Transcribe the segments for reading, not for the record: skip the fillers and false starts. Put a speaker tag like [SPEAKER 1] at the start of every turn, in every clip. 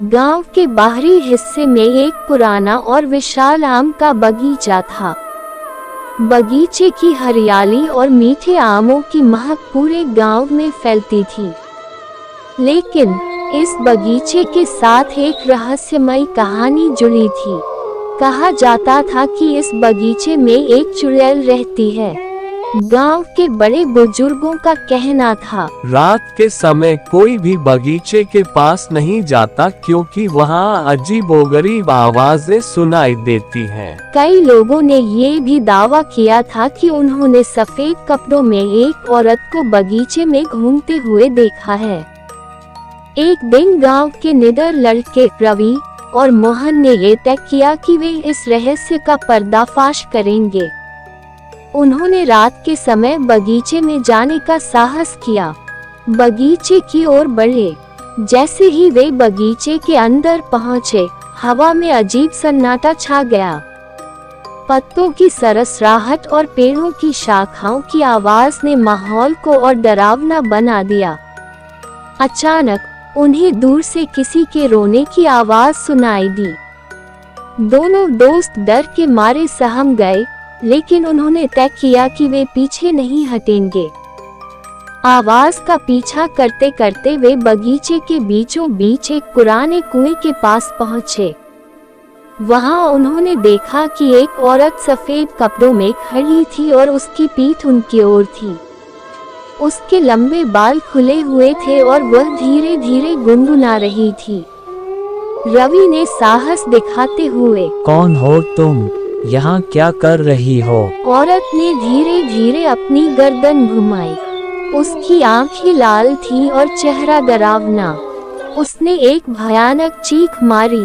[SPEAKER 1] गांव के बाहरी हिस्से में एक पुराना और विशाल आम का बगीचा था। बगीचे की हरियाली और मीठे आमों की महक पूरे गांव में फैलती थी। लेकिन इस बगीचे के साथ एक रहस्यमयी कहानी जुड़ी थी। कहा जाता था कि इस बगीचे में एक चुड़ैल रहती है। गांव के बड़े बुजुर्गों का कहना था,
[SPEAKER 2] रात के समय कोई भी बगीचे के पास नहीं जाता क्योंकि वहाँ अजीबोगरीब आवाजें सुनाई देती हैं।
[SPEAKER 1] कई लोगों ने ये भी दावा किया था कि उन्होंने सफेद कपड़ों में एक औरत को बगीचे में घूमते हुए देखा है। एक दिन गांव के निडर लड़के रवि और मोहन ने ये तय किया कि वे इस रहस्य का पर्दाफाश करेंगे। उन्होंने रात के समय बगीचे में जाने का साहस किया। बगीचे की ओर बढ़े। जैसे ही वे बगीचे के अंदर पहुंचे, हवा में अजीब सन्नाटा छा गया। पत्तों की सरसराहट और पेड़ों की शाखाओं की आवाज ने माहौल को और डरावना बना दिया। अचानक उन्हें दूर से किसी के रोने की आवाज सुनाई दी। दोनों दोस्त डर के मारे सहम गए, लेकिन उन्होंने तय किया कि वे पीछे नहीं हटेंगे। आवाज का पीछा करते करते वे बगीचे के बीचों बीच एक पुराने कुएं के पास पहुंचे। वहां उन्होंने देखा कि एक औरत सफेद कपड़ों में खड़ी थी और उसकी पीठ उनकी ओर थी। उसके लंबे बाल खुले हुए थे और वह धीरे धीरे गुनगुना रही थी। रवि ने साहस दिखाते हुए,
[SPEAKER 3] कौन हो तुम? यहाँ क्या कर रही हो?
[SPEAKER 1] औरत ने धीरे धीरे अपनी गर्दन घुमाई। उसकी आंखें लाल थीं और चेहरा डरावना। उसने एक भयानक चीख मारी।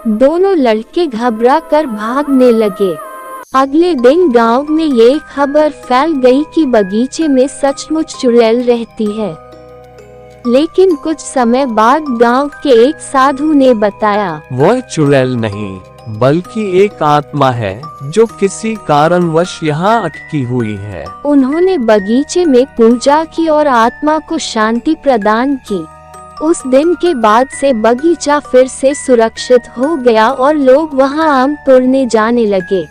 [SPEAKER 1] दोनों लड़के घबरा कर भागने लगे। अगले दिन गांव में ये खबर फैल गई कि बगीचे में सचमुच चुड़ैल रहती है। लेकिन कुछ समय बाद गांव के एक साधु ने बताया,
[SPEAKER 2] वह चुड़ैल नहीं बल्कि एक आत्मा है जो किसी कारणवश यहाँ अटकी हुई है।
[SPEAKER 1] उन्होंने बगीचे में पूजा की और आत्मा को शांति प्रदान की। उस दिन के बाद से बगीचा फिर से सुरक्षित हो गया और लोग वहाँ आम तोड़ने जाने लगे।